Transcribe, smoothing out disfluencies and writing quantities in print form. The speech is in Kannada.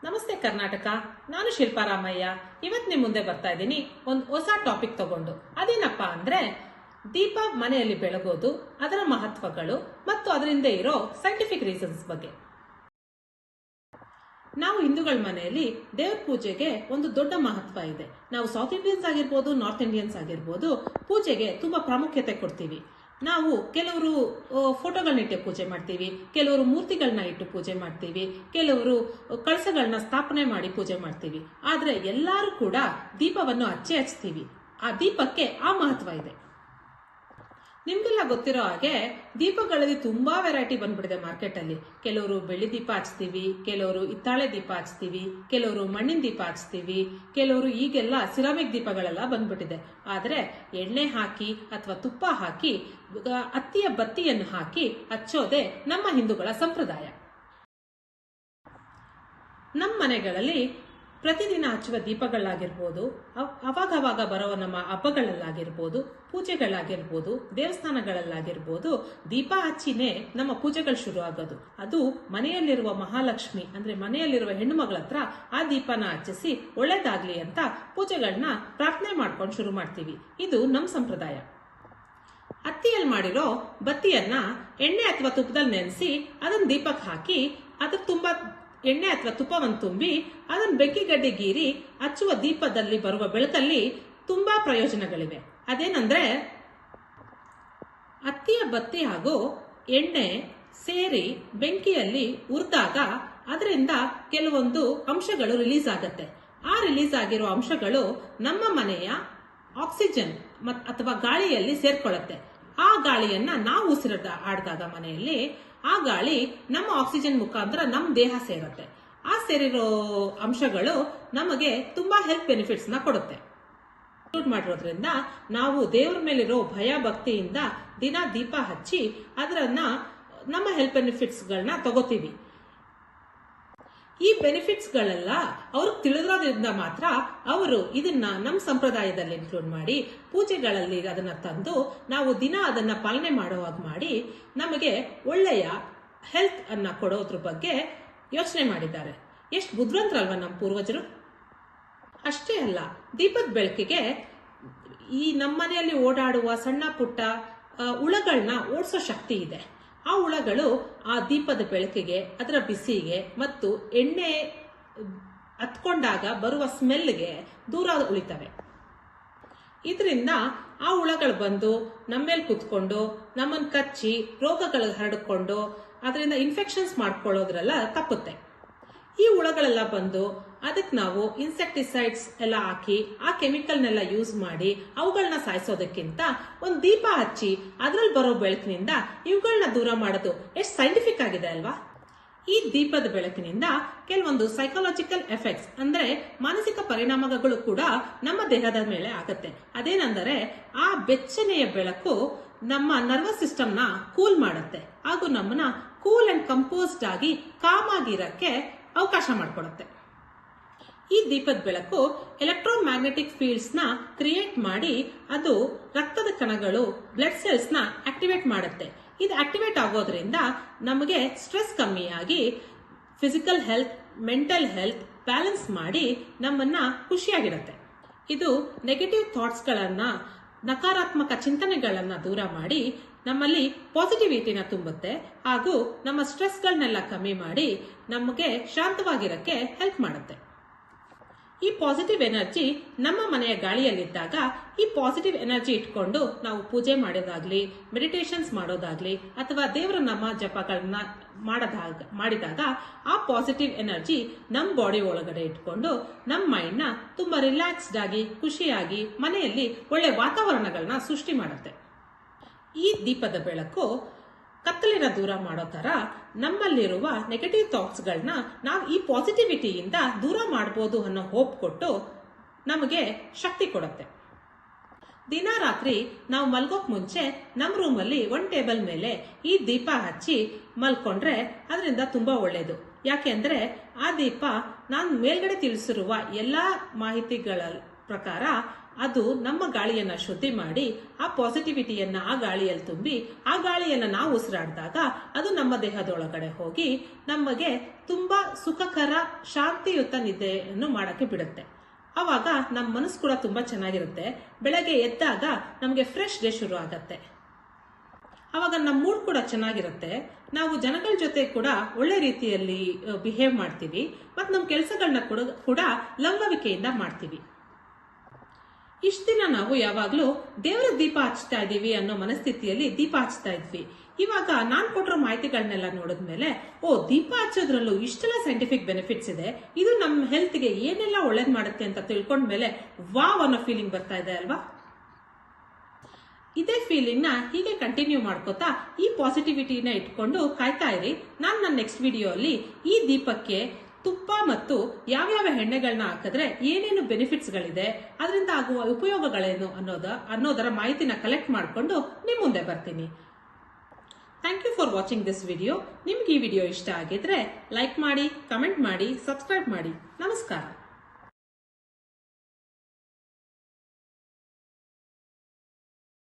ನಮಸ್ತೆ ಕರ್ನಾಟಕ. ನಾನು ಶಿಲ್ಪಾ ರಾಮಯ್ಯ. ಇವತ್ತು ನಿಮ್ಮ ಮುಂದೆ ಬರ್ತಾ ಇದ್ದೀನಿ ಒಂದು ಹೊಸ ಟಾಪಿಕ್ ತಗೊಂಡು. ಅದೇನಪ್ಪ ಅಂದ್ರೆ ದೀಪ ಮನೆಯಲ್ಲಿ ಬೆಳಗೋದು, ಅದರ ಮಹತ್ವಗಳು ಮತ್ತು ಅದರಿಂದ ಇರೋ ಸೈಂಟಿಫಿಕ್ ರೀಸನ್ಸ್ ಬಗ್ಗೆ. ನಾವು ಹಿಂದೂಗಳ ಮನೆಯಲ್ಲಿ ದೇವ್ರ ಪೂಜೆಗೆ ಒಂದು ದೊಡ್ಡ ಮಹತ್ವ ಇದೆ. ನಾವು ಸೌತ್ ಇಂಡಿಯನ್ಸ್ ಆಗಿರ್ಬೋದು, ನಾರ್ತ್ ಇಂಡಿಯನ್ಸ್ ಆಗಿರ್ಬೋದು, ಪೂಜೆಗೆ ತುಂಬಾ ಪ್ರಾಮುಖ್ಯತೆ ಕೊಡ್ತೀವಿ. ನಾವು ಕೆಲವರು ಫೋಟೋಗಳನ್ನ ಇಟ್ಟು ಪೂಜೆ ಮಾಡ್ತೀವಿ, ಕೆಲವರು ಮೂರ್ತಿಗಳನ್ನ ಇಟ್ಟು ಪೂಜೆ ಮಾಡ್ತೀವಿ, ಕೆಲವರು ಕಳಸಗಳನ್ನ ಸ್ಥಾಪನೆ ಮಾಡಿ ಪೂಜೆ ಮಾಡ್ತೀವಿ. ಆದ್ರೆ ಎಲ್ಲರೂ ಕೂಡ ದೀಪವನ್ನು ಹಚ್ತೀವಿ. ಆ ದೀಪಕ್ಕೆ ಆ ಮಹತ್ವ ಇದೆ. ನಿಮ್ಗೆಲ್ಲ ಗೊತ್ತಿರೋ ಹಾಗೆ ದೀಪಗಳಲ್ಲಿ ತುಂಬಾ ವೆರೈಟಿ ಬಂದ್ಬಿಟ್ಟಿದೆ ಮಾರ್ಕೆಟ್ ಅಲ್ಲಿ. ಕೆಲವರು ಬೆಳ್ಳಿ ದೀಪ ಹಚ್ತೀವಿ, ಕೆಲವರು ಹಿತ್ತಾಳೆ ದೀಪ ಹಚ್ತೀವಿ, ಕೆಲವರು ಮಣ್ಣಿನ ದೀಪ ಹಚ್ತೀವಿ, ಕೆಲವರು ಈಗೆಲ್ಲ ಸಿರಾಮಿಕ್ ದೀಪಗಳೆಲ್ಲ ಬಂದ್ಬಿಟ್ಟಿದೆ. ಆದ್ರೆ ಎಣ್ಣೆ ಹಾಕಿ ಅಥವಾ ತುಪ್ಪ ಹಾಕಿ ಹತ್ತಿಯ ಬತ್ತಿಯನ್ನು ಹಾಕಿ ಹಚ್ಚೋದೆ ನಮ್ಮ ಹಿಂದೂಗಳ ಸಂಪ್ರದಾಯ. ನಮ್ಮ ಮನೆಗಳಲ್ಲಿ ಪ್ರತಿದಿನ ಹಚ್ಚುವ ದೀಪಗಳಾಗಿರ್ಬೋದು, ಅವಾಗವಾಗ ಬರೋ ನಮ್ಮ ಹಬ್ಬಗಳಲ್ಲಾಗಿರ್ಬೋದು, ಪೂಜೆಗಳಾಗಿರ್ಬೋದು, ದೇವಸ್ಥಾನಗಳಲ್ಲಾಗಿರ್ಬೋದು, ದೀಪ ಹಚ್ಚಿನೇ ನಮ್ಮ ಪೂಜೆಗಳು ಶುರು ಆಗೋದು. ಅದು ಮನೆಯಲ್ಲಿರುವ ಮಹಾಲಕ್ಷ್ಮಿ ಅಂದ್ರೆ ಮನೆಯಲ್ಲಿರುವ ಹೆಣ್ಣು ಮಗಳ ಹತ್ರ ಆ ದೀಪನ ಹಚ್ಚಿಸಿ ಒಳ್ಳೇದಾಗ್ಲಿ ಅಂತ ಪೂಜೆಗಳನ್ನ ಪ್ರಾರ್ಥನೆ ಮಾಡ್ಕೊಂಡು ಶುರು ಮಾಡ್ತೀವಿ. ಇದು ನಮ್ಮ ಸಂಪ್ರದಾಯ. ಹತ್ತಿಯಲ್ಲಿ ಮಾಡಿರೋ ಬತ್ತಿಯನ್ನ ಎಣ್ಣೆ ಅಥವಾ ತುಪ್ಪದಲ್ಲಿ ನೆನೆಸಿ ಅದನ್ನ ದೀಪಕ್ಕೆ ಹಾಕಿ ಅದ್ರ ತುಂಬಾ ಎಣ್ಣೆ ಅಥವಾ ತುಪ್ಪವನ್ನು ತುಂಬಿ ಅದನ್ನು ಬೆಂಕಿ ಗಡ್ಡೆ ಗೀರಿ ಹಚ್ಚುವ ದೀಪದಲ್ಲಿ ಬರುವ ಬೆಳಕಲ್ಲಿ ತುಂಬಾ ಪ್ರಯೋಜನಗಳಿವೆ. ಅದೇನಂದ್ರೆ ಹತ್ತಿಯ ಬತ್ತಿ ಹಾಗೂ ಎಣ್ಣೆ ಸೇರಿ ಬೆಂಕಿಯಲ್ಲಿ ಉರಿದಾಗ ಅದರಿಂದ ಕೆಲವೊಂದು ಅಂಶಗಳು ರಿಲೀಸ್ ಆಗತ್ತೆ. ಆ ರಿಲೀಸ್ ಆಗಿರೋ ಅಂಶಗಳು ನಮ್ಮ ಮನೆಯ ಆಕ್ಸಿಜನ್ ಅಥವಾ ಗಾಳಿಯಲ್ಲಿ ಸೇರ್ಕೊಳ್ಳುತ್ತೆ. ಆ ಗಾಳಿಯನ್ನ ನಾವು ಆಡಿದಾಗ ಮನೆಯಲ್ಲಿ ಆ ಗಾಳಿ ನಮ್ಮ ಆಕ್ಸಿಜನ್ ಮುಖಾಂತರ ನಮ್ಮ ದೇಹ ಸೇರುತ್ತೆ. ಆ ಸೇರಿರೋ ಅಂಶಗಳು ನಮಗೆ ತುಂಬಾ ಹೆಲ್ತ್ ಬೆನಿಫಿಟ್ಸ್ ನ ಕೊಡುತ್ತೆ. ಮಾಡಿರೋದ್ರಿಂದ ನಾವು ದೇವರ ಮೇಲಿರೋ ಭಯ ಭಕ್ತಿಯಿಂದ ದಿನ ದೀಪ ಹಚ್ಚಿ ಅದರನ್ನ ನಮ್ಮ ಹೆಲ್ತ್ ಬೆನಿಫಿಟ್ಸ್ ಗಳನ್ನ ತಗೋತೀವಿ. ಈ ಬೆನಿಫಿಟ್ಸ್ ಗಳೆಲ್ಲ ಅವ್ರಿಗೆ ತಿಳಿದ್ರೋದ್ರಿಂದ ಮಾತ್ರ ಅವರು ಇದನ್ನ ನಮ್ಮ ಸಂಪ್ರದಾಯದಲ್ಲಿ ಇನ್ಕ್ಲೂಡ್ ಮಾಡಿ ಪೂಜೆಗಳಲ್ಲಿ ಅದನ್ನ ತಂದು ನಾವು ದಿನ ಅದನ್ನ ಪಾಲನೆ ಮಾಡುವಾಗ ಮಾಡಿ ನಮಗೆ ಒಳ್ಳೆಯ ಹೆಲ್ತ್ ಅನ್ನ ಕೊಡೋದ್ರ ಬಗ್ಗೆ ಯೋಚನೆ ಮಾಡಿದ್ದಾರೆ. ಎಷ್ಟು ಬುದ್ಧಿವಂತರಲ್ವ ನಮ್ಮ ಪೂರ್ವಜರು. ಅಷ್ಟೇ ಅಲ್ಲ, ದೀಪದ ಬೆಳಕಿಗೆ ಈ ನಮ್ಮನೆಯಲ್ಲಿ ಓಡಾಡುವ ಸಣ್ಣ ಪುಟ್ಟ ಹುಳಗಳನ್ನ ಓಡಿಸೋ ಶಕ್ತಿ ಇದೆ. ಆ ಹುಳಗಳು ಆ ದೀಪದ ಬೆಳಕಿಗೆ, ಅದರ ಬಿಸಿಗೆ ಮತ್ತು ಎಣ್ಣೆ ಹತ್ಕೊಂಡಾಗ ಬರುವ ಸ್ಮೆಲ್ಗೆ ದೂರ ಉಳಿತವೆ. ಇದರಿಂದ ಆ ಹುಳಗಳು ಬಂದು ನಮ್ಮೇಲೆ ಕುತ್ಕೊಂಡು ನಮ್ಮನ್ನು ಕಚ್ಚಿ ರೋಗಗಳು ಹರಡಿಕೊಂಡು ಅದರಿಂದ ಇನ್ಫೆಕ್ಷನ್ಸ್ ಮಾಡ್ಕೊಳ್ಳೋದ್ರೆಲ್ಲ ತಪ್ಪುತ್ತೆ. ಈ ಹುಳಗಳೆಲ್ಲ ಬಂದು ಅದಕ್ಕೆ ನಾವು ಇನ್ಸೆಕ್ಟಿಸೈಡ್ಸ್ ಎಲ್ಲ ಹಾಕಿ ಆ ಕೆಮಿಕಲ್ನೆಲ್ಲ ಯೂಸ್ ಮಾಡಿ ಅವುಗಳನ್ನ ಸಾಯಿಸೋದಕ್ಕಿಂತ ಒಂದು ದೀಪ ಹಚ್ಚಿ ಅದ್ರಲ್ಲಿ ಬರೋ ಬೆಳಕಿನಿಂದ ಇವುಗಳನ್ನ ದೂರ ಮಾಡೋದು ಎಷ್ಟು ಸೈಂಟಿಫಿಕ್ ಆಗಿದೆ ಅಲ್ವಾ. ಈ ದೀಪದ ಬೆಳಕಿನಿಂದ ಕೆಲವೊಂದು ಸೈಕಾಲಜಿಕಲ್ ಎಫೆಕ್ಟ್ಸ್ ಅಂದ್ರೆ ಮಾನಸಿಕ ಪರಿಣಾಮಗಳು ಕೂಡ ನಮ್ಮ ದೇಹದ ಮೇಲೆ ಆಗತ್ತೆ. ಅದೇನೆಂದರೆ ಆ ಬೆಚ್ಚನೆಯ ಬೆಳಕು ನಮ್ಮ ನರ್ವಸ್ ಸಿಸ್ಟಮ್ ನ ಕೂಲ್ ಮಾಡುತ್ತೆ ಹಾಗೂ ನಮ್ಮನ್ನ ಕೂಲ್ ಅಂಡ್ ಕಂಪೋಸ್ಡ್ ಆಗಿ ಕಾಮ್ ಆಗಿರಕ್ಕೆ ಅವಕಾಶ ಮಾಡಿಕೊಡುತ್ತೆ. ಈ ದೀಪದ ಬೆಳಕು ಎಲೆಕ್ಟ್ರೋಮ್ಯಾಗ್ನೆಟಿಕ್ ಫೀಲ್ಡ್ಸ್ ನ ಕ್ರಿಯೇಟ್ ಮಾಡಿ ಅದು ರಕ್ತದ ಕಣಗಳು ಬ್ಲಡ್ ಸೆಲ್ಸ್ ನ ಆಕ್ಟಿವೇಟ್ ಮಾಡುತ್ತೆ. ಇದು ಆಕ್ಟಿವೇಟ್ ಆಗೋದ್ರಿಂದ ನಮಗೆ ಸ್ಟ್ರೆಸ್ ಕಮ್ಮಿಯಾಗಿ physical health, mental health balance ಮಾಡಿ ನಮ್ಮನ್ನ ಖುಷಿಯಾಗಿರುತ್ತೆ. ಇದು ನೆಗೆಟಿವ್ ಥಾಟ್ಸ್ ಗಳನ್ನ, ನಕಾರಾತ್ಮಕ ಚಿಂತನೆಗಳನ್ನ ದೂರ ಮಾಡಿ ನಮ್ಮಲ್ಲಿ ಪಾಸಿಟಿವಿಟಿನ ತುಂಬುತ್ತೆ ಹಾಗೂ ನಮ್ಮ ಸ್ಟ್ರೆಸ್ಗಳನ್ನೆಲ್ಲ ಕಮ್ಮಿ ಮಾಡಿ ನಮಗೆ ಶಾಂತವಾಗಿರಕ್ಕೆ ಹೆಲ್ಪ್ ಮಾಡುತ್ತೆ. ಈ ಪಾಸಿಟಿವ್ ಎನರ್ಜಿ ನಮ್ಮ ಮನೆಯ ಗಾಳಿಯಲ್ಲಿದ್ದಾಗ ಈ ಪಾಸಿಟಿವ್ ಎನರ್ಜಿ ಇಟ್ಕೊಂಡು ನಾವು ಪೂಜೆ ಮಾಡೋದಾಗ್ಲಿ, ಮೆಡಿಟೇಷನ್ಸ್ ಮಾಡೋದಾಗ್ಲಿ ಅಥವಾ ದೇವರ ನಾಮ ಜಪಗಳನ್ನ ಮಾಡಿದಾಗ ಆ ಪಾಸಿಟಿವ್ ಎನರ್ಜಿ ನಮ್ಮ ಬಾಡಿ ಒಳಗಡೆ ಇಟ್ಕೊಂಡು ನಮ್ಮ ಮೈಂಡ್ ನ ತುಂಬಾ ರಿಲ್ಯಾಕ್ಸ್ಡ್ ಆಗಿ ಖುಷಿಯಾಗಿ ಮನೆಯಲ್ಲಿ ಒಳ್ಳೆ ವಾತಾವರಣಗಳನ್ನ ಸೃಷ್ಟಿ ಮಾಡುತ್ತೆ. ಈ ದೀಪದ ಬೆಳಕು ಕತ್ತಲಿನ ದೂರ ಮಾಡೋ ತರ ನಮ್ಮಲ್ಲಿರುವ ನೆಗೆಟಿವ್ ಥಾಟ್ಸ್ ಗಳನ್ನ ನಾವು ಈ ಪಾಸಿಟಿವಿಟಿಯಿಂದ ದೂರ ಮಾಡಬಹುದು ಅನ್ನೋ ಹೋಪ್ ಕೊಟ್ಟು ನಮಗೆ ಶಕ್ತಿ ಕೊಡುತ್ತೆ. ದಿನ ರಾತ್ರಿ ನಾವು ಮಲ್ಗೋಕ್ ಮುಂಚೆ ನಮ್ಮ ರೂಮಲ್ಲಿ ಒಂದು ಟೇಬಲ್ ಮೇಲೆ ಈ ದೀಪ ಹಚ್ಚಿ ಮಲ್ಕೊಂಡ್ರೆ ಅದರಿಂದ ತುಂಬಾ ಒಳ್ಳೇದು. ಯಾಕೆಂದ್ರೆ ಆ ದೀಪ ನಾನು ಮೇಲ್ಗಡೆ ತಿಳಿಸಿರುವ ಎಲ್ಲಾ ಮಾಹಿತಿಗಳ ಪ್ರಕಾರ ಅದು ನಮ್ಮ ಗಾಳಿಯನ್ನ ಶುದ್ಧಿ ಮಾಡಿ ಆ ಪಾಸಿಟಿವಿಟಿಯನ್ನ ಆ ಗಾಳಿಯಲ್ಲಿ ತುಂಬಿ ಆ ಗಾಳಿಯನ್ನ ನಾವು ಉಸಿರಾಡಿದಾಗ ಅದು ನಮ್ಮ ದೇಹದೊಳಗಡೆ ಹೋಗಿ ನಮಗೆ ತುಂಬಾ ಸುಖಕರ ಶಾಂತಿಯುತ ನಿದ್ದೆಯನ್ನು ಮಾಡಕ್ಕೆ ಬಿಡುತ್ತೆ. ಅವಾಗ ನಮ್ಮ ಮನಸ್ಸು ಕೂಡ ತುಂಬಾ ಚೆನ್ನಾಗಿರುತ್ತೆ. ಬೆಳಗ್ಗೆ ಎದ್ದಾಗ ನಮಗೆ ಫ್ರೆಶ್ ಡೇ ಶುರು ಆಗತ್ತೆ. ಅವಾಗ ನಮ್ಮ ಮೂಡ್ ಕೂಡ ಚೆನ್ನಾಗಿರುತ್ತೆ. ನಾವು ಜನಗಳ ಜೊತೆ ಕೂಡ ಒಳ್ಳೆ ರೀತಿಯಲ್ಲಿ ಬಿಹೇವ್ ಮಾಡ್ತೀವಿ ಮತ್ತು ನಮ್ಮ ಕೆಲಸಗಳನ್ನ ಕೂಡ ಲವಲವಿಕೆಯಿಂದ ಮಾಡ್ತೀವಿ. ಇಷ್ಟ ದಿನ ನಾವು ಯಾವಾಗ್ಲೂ ದೇವರ ದೀಪ ಹಚ್ತಾ ಇದೀವಿ ಅನ್ನೋ ಮನಸ್ಥಿತಿಯಲ್ಲಿ ದೀಪ ಹಚ್ತಾ ಇದ್ವಿ. ಇವಾಗ ನಾನ್ ಕೊಟ್ಟಿರೋ ಮಾಹಿತಿಗಳನ್ನೆಲ್ಲ ನೋಡಿದ್ಮೇಲೆ ದೀಪ ಹಚ್ಚೋದ್ರಲ್ಲೂ ಇಷ್ಟೆಲ್ಲ ಸೈಂಟಿಫಿಕ್ ಬೆನಿಫಿಟ್ಸ್ ಇದೆ, ಇದು ನಮ್ಮ ಹೆಲ್ತ್ಗೆ ಏನೆಲ್ಲ ಒಳ್ಳೇದ್ ಮಾಡುತ್ತೆ ಅಂತ ತಿಳ್ಕೊಂಡ್ಮೇಲೆ ವಾವ್ ಅನ್ನೋ ಫೀಲಿಂಗ್ ಬರ್ತಾ ಇದೆ ಅಲ್ವಾ? ಇದೇ ಫೀಲಿಂಗ್ ನ ಹೀಗೆ ಕಂಟಿನ್ಯೂ ಮಾಡ್ಕೋತಾ ಈ ಪಾಸಿಟಿವಿಟಿನ ಇಟ್ಕೊಂಡು ಕಾಯ್ತಾ ಇರಿ. ನಾನು ನನ್ನ ನೆಕ್ಸ್ಟ್ ವಿಡಿಯೋ ಅಲ್ಲಿ ಈ ದೀಪಕ್ಕೆ ತುಪ್ಪ ಮತ್ತು ಯಾವ್ಯಾವ ಎಣ್ಣೆಗಳನ್ನ ಹಾಕಿದ್ರೆ ಏನೇನು ಬೆನಿಫಿಟ್ಸ್ ಗಳಿದೆ, ಅದರಿಂದ ಆಗುವ ಉಪಯೋಗಗಳೇನು ಅನ್ನೋದರ ಮಾಹಿತಿನ ಕಲೆಕ್ಟ್ ಮಾಡಿಕೊಂಡು ನಿಮ್ ಮುಂದೆ ಬರ್ತೀನಿ. Thank you for watching this video. ನಿಮ್ಗೆ ಈ ವಿಡಿಯೋ ಇಷ್ಟ ಆಗಿದ್ರೆ ಲೈಕ್ ಮಾಡಿ, ಕಮೆಂಟ್ ಮಾಡಿ, ಸಬ್ಸ್ಕ್ರೈಬ್ ಮಾಡಿ. ನಮಸ್ಕಾರ.